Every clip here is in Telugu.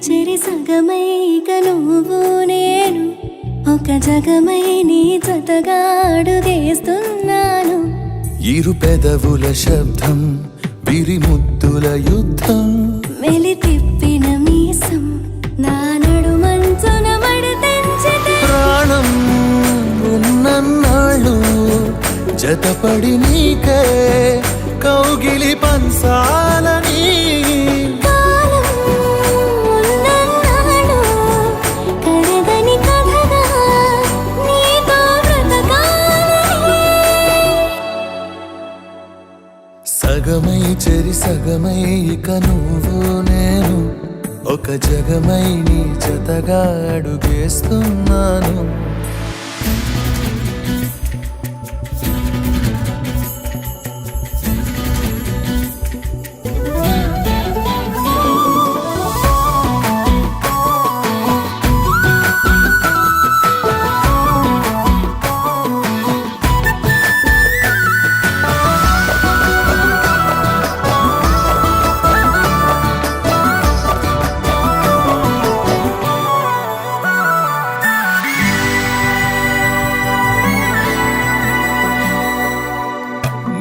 చెరి సగమై ఇక నువ్వు నేను ఒక జగమై నీ జతగా అడుగేస్తున్నాను. ఇరు పెదవుల శబ్దం పిరిముద్దుల యుద్ధం మెలి తిప్పిన మీసం నా నడుమంచున మడతెంచితే ప్రాణం ఉన్నన్నాళ్ళు జతపడి నీకే కౌగిలి పంచాలని కాలం ఉన్నన్నాడు కరగని కథగా నీతో బ్రతకాలని. సగమై చెరి సగమై ఇక నువ్వు నేను ఒక జగమై నీ జతగా అడుగేస్తున్నాను.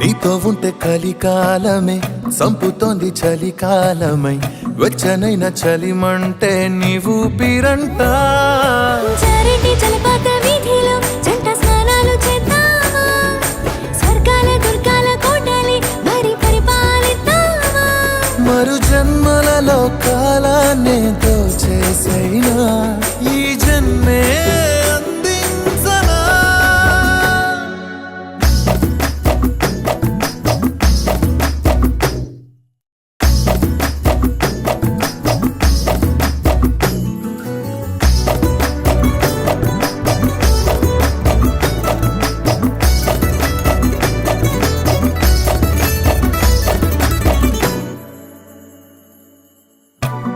నీతో ఉంటే కలికాలమే సంపుతోంది చలికాలమై వెచ్చనైన చలిమంటే నీవు పిరంట. చారిటి జలపాత వీధిలో జంట స్నానాలు చేద్దామా, స్వర్గాల దుర్గాల కోటలి మరి పరిపాలిద్దామా. మరు జన్మలలో కాలాన్నే దోచేసైనా ఈ జన్మే అందించనా.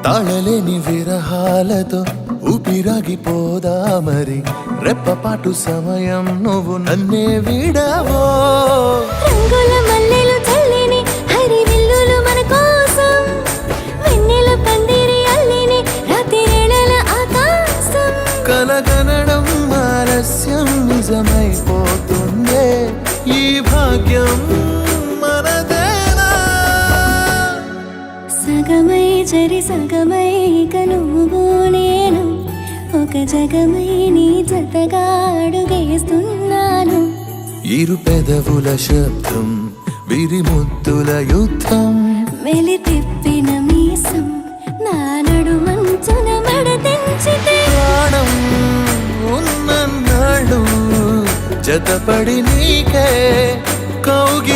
తాళలేని విరహాలతో ఊపిరాగిపోదా మరి రెప్పపాటు సమయం నువ్వు నన్నే విడవో. రంగుల మల్లెలు చల్లిని హరి విల్లులు మన కోసం వెన్నెల పందిరి అల్లిని రాత్రివేళల ఆకాశం. కలగనడం ఆలస్యం నిజమైపోతుందే ఈ భాగ్యం మనదేనా. సగమై చెరి సగమై ఇక నువ్వు నేను ఒక జగమై నీ జతగా అడుగేస్తున్నాను. ఇరు పెదవుల శబ్దం విరిముద్దుల యుద్ధం మెలి తిప్పిన మీసం నా నడుమంచున మడతెంచితే ప్రాణం ఉన్నన్నాళ్ళు జతపడి నీకే కౌగి